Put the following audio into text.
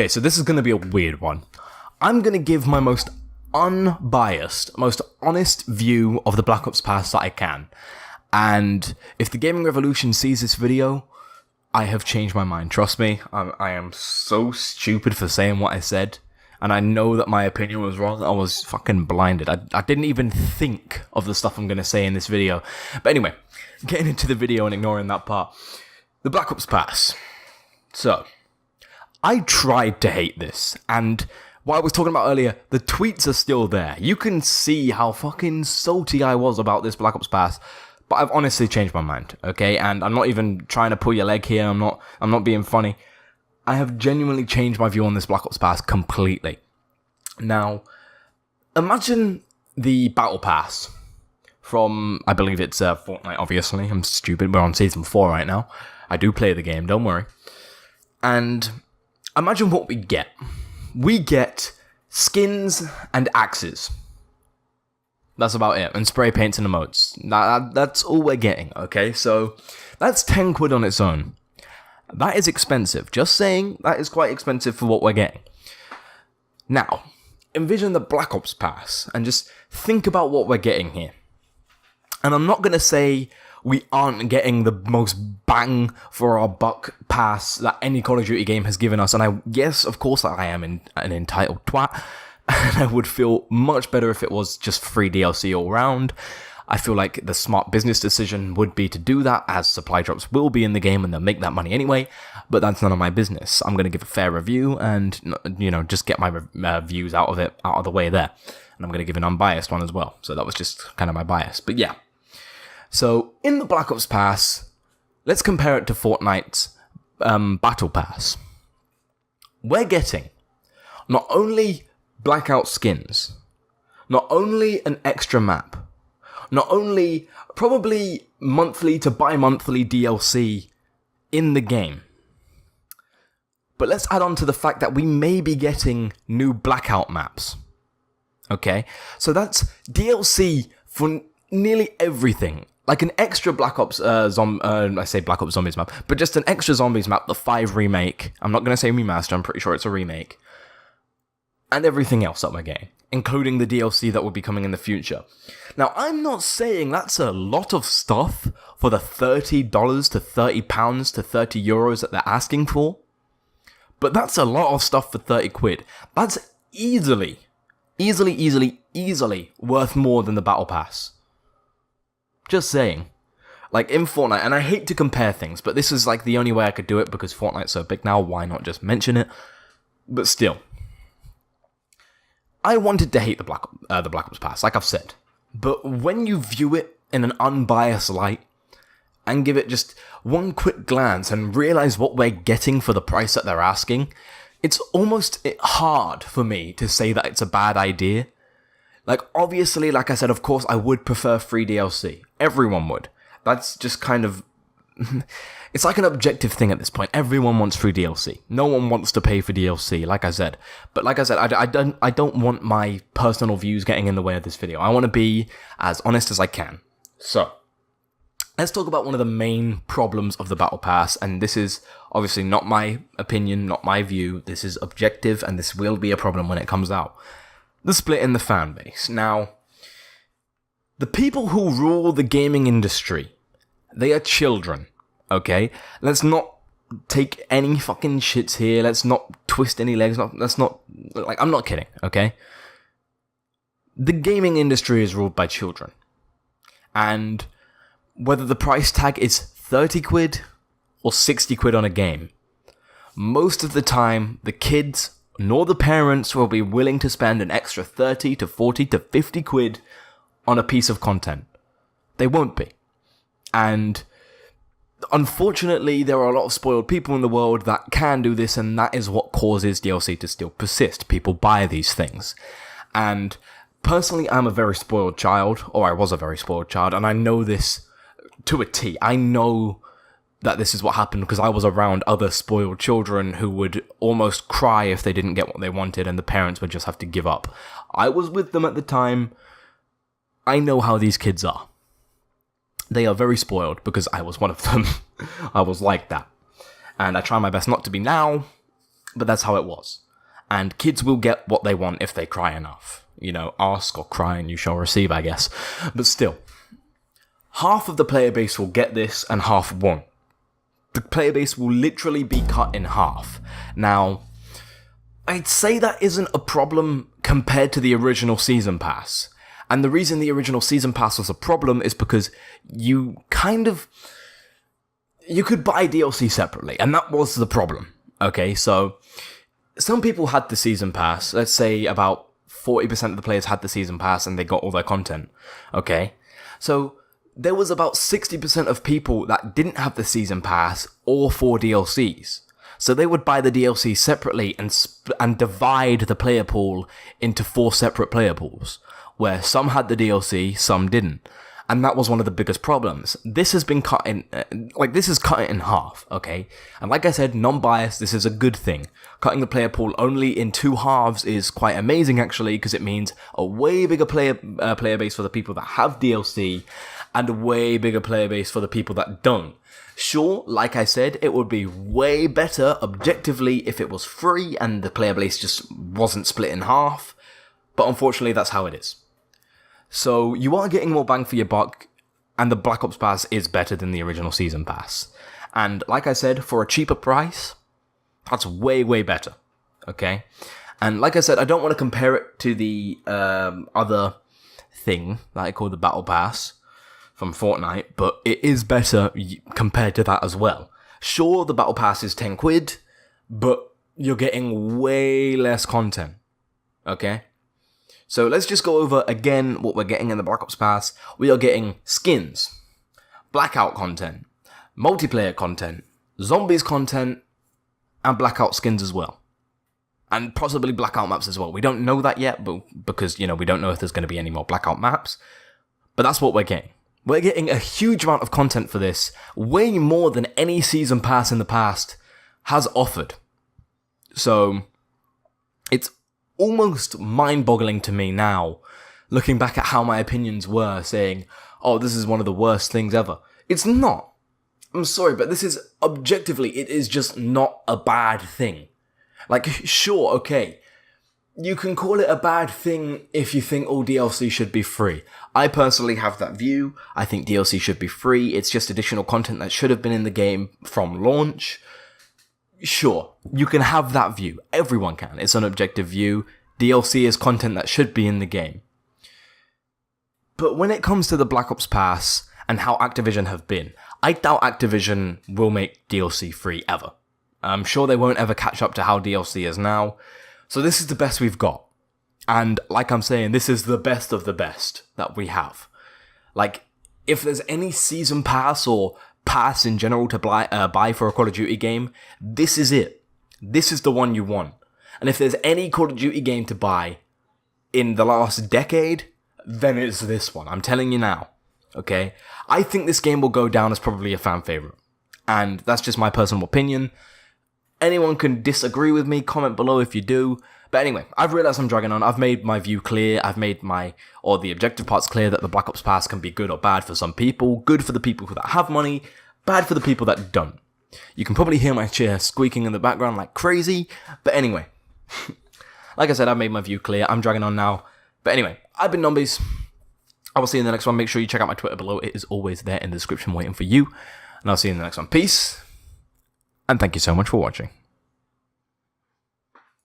Okay, so this is going to be a weird one. I'm going to give my most unbiased, most honest view of the Black Ops Pass that I can. And if the gaming revolution sees this video, I have changed my mind. Trust me, I am so stupid for saying what I said. And I know that my opinion was wrong. I was fucking blinded. I didn't even think of the stuff I'm going to say in this video. But anyway, getting into the video and ignoring that part. The Black Ops Pass. So, I tried to hate this. And what I was talking about earlier, the tweets are still there. You can see how fucking salty I was about this Black Ops Pass. But I've honestly changed my mind, okay? And I'm not even trying to pull your leg here. I'm not being funny. I have genuinely changed my view on this Black Ops Pass completely. Now, imagine the Battle Pass from, I believe it's Fortnite, obviously. I'm stupid, we're on Season 4 right now. I do play the game, don't worry. And imagine what we get. We get skins and axes. That's about it. And spray paints and emotes. That's all we're getting, okay? So, that's 10 quid on its own. That is expensive. Just saying, that is quite expensive for what we're getting. Now, envision the Black Ops Pass, and just think about what we're getting here. And I'm not going to say we aren't getting the most bang for our buck pass that any Call of Duty game has given us. And yes, of course, I am an entitled twat. And I would feel much better if it was just free DLC all round. I feel like the smart business decision would be to do that, as supply drops will be in the game and they'll make that money anyway, but that's none of my business. I'm going to give a fair review and, just get my views out of the way there. And I'm going to give an unbiased one as well. So that was just kind of my bias. But yeah. So in the Black Ops Pass, let's compare it to Fortnite's Battle Pass. We're getting not only blackout skins, not only an extra map, not only probably monthly to bi-monthly DLC in the game, but let's add on to the fact that we may be getting new blackout maps. Okay, so that's DLC for nearly everything. Like an extra Black Ops I say Black Ops Zombies map, but just an extra Zombies map, the 5 remake. I'm not going to say remaster, I'm pretty sure it's a remake. And everything else that we're getting, including the DLC that will be coming in the future. Now, I'm not saying that's a lot of stuff for the $30 to £30 to €30 that they're asking for, but that's a lot of stuff for 30 quid. That's easily worth more than the Battle Pass. Just saying. Like in Fortnite, and I hate to compare things, but this is like the only way I could do it because Fortnite's so big now, why not just mention it? But still. I wanted to hate the Black Ops Pass, like I've said. But when you view it in an unbiased light, and give it just one quick glance and realize what we're getting for the price that they're asking, it's almost hard for me to say that it's a bad idea. Like, obviously, like I said, of course, I would prefer free DLC. Everyone would. That's just kind of... It's like an objective thing at this point. Everyone wants free DLC. No one wants to pay for DLC, like I said. But like I said, I don't want my personal views getting in the way of this video. I want to be as honest as I can. So, let's talk about one of the main problems of the Battle Pass, and this is obviously not my opinion, not my view. This is objective, and this will be a problem when it comes out. The split in the fan base. Now, the people who rule the gaming industry, they are children. Okay, let's not take any fucking shits here. Let's not twist any legs. I'm not kidding, okay? The gaming industry is ruled by children. And whether the price tag is 30 quid or 60 quid on a game, most of the time, the kids nor the parents will be willing to spend an extra 30 to 40 to 50 quid on a piece of content. They won't be. And unfortunately, there are a lot of spoiled people in the world that can do this, and that is what causes DLC to still persist. People buy these things. And personally, I'm a very spoiled child, or I was a very spoiled child, and I know this to a T. I know that this is what happened because I was around other spoiled children who would almost cry if they didn't get what they wanted, and the parents would just have to give up. I was with them at the time. I know how these kids are. They are very spoiled because I was one of them. I was like that. And I try my best not to be now. but that's how it was. And kids will get what they want if they cry enough. You know, ask or cry and you shall receive, I guess. But still, half of the player base will get this and half won't. The player base will literally be cut in half. Now, I'd say that isn't a problem compared to the original Season Pass. And the reason the original Season Pass was a problem is because you could buy DLC separately, and that was the problem. Okay, so some people had the Season Pass. Let's say about 40% of the players had the Season Pass and they got all their content. Okay, so there was about 60% of people that didn't have the Season Pass or 4 DLCs. So they would buy the DLC separately and divide the player pool into 4 separate player pools, where some had the DLC, some didn't. And that was one of the biggest problems. This has been cut in, this is cut in half, okay? And like I said, non-biased, this is a good thing. Cutting the player pool only in 2 halves is quite amazing, actually, because it means a way bigger player base for the people that have DLC, and a way bigger player base for the people that don't. Sure, like I said, it would be way better objectively if it was free and the player base just wasn't split in half, but unfortunately that's how it is. So you are getting more bang for your buck, and the Black Ops Pass is better than the original Season Pass. And like I said, for a cheaper price, that's way, way better. Okay? And like I said, I don't want to compare it to the other thing that I call the Battle Pass from Fortnite, but it is better compared to that as well. Sure, the Battle Pass is 10 quid, but you're getting way less content. Okay? So let's just go over again what we're getting in the Black Ops Pass. We are getting skins, Blackout content, multiplayer content, zombies content, and Blackout skins as well. And possibly Blackout maps as well. We don't know that yet, but because, we don't know if there's going to be any more Blackout maps. But that's what we're getting. We're getting a huge amount of content for this, way more than any Season Pass in the past has offered. So, it's almost mind-boggling to me now, looking back at how my opinions were, saying, oh, this is one of the worst things ever. It's not. I'm sorry, but this is, objectively, it is just not a bad thing. Like, sure, okay, you can call it a bad thing if you think all DLC should be free. I personally have that view. I think DLC should be free. It's just additional content that should have been in the game from launch. Sure, you can have that view. Everyone can. It's an objective view. DLC is content that should be in the game. But when it comes to the Black Ops Pass and how Activision have been, I doubt Activision will make DLC free ever. I'm sure they won't ever catch up to how DLC is now. So this is the best we've got. And like I'm saying, this is the best of the best that we have. Like, if there's any Season Pass or Pass in general to buy for a Call of Duty game, this is it. This is the one you want. And if there's any Call of Duty game to buy in the last decade, then it's this one. I'm telling you now. Okay? I think this game will go down as probably a fan favorite. And that's just my personal opinion. Anyone can disagree with me, comment below if you do. But anyway, I've realized I'm dragging on. I've made my view clear. I've made the objective parts clear that the Black Ops Pass can be good or bad for some people. Good for the people that have money. Bad for the people that don't. You can probably hear my chair squeaking in the background like crazy. But anyway, like I said, I've made my view clear. I'm dragging on now. But anyway, I've been Nombies. I will see you in the next one. Make sure you check out my Twitter below. It is always there in the description waiting for you. And I'll see you in the next one. Peace. And thank you so much for watching.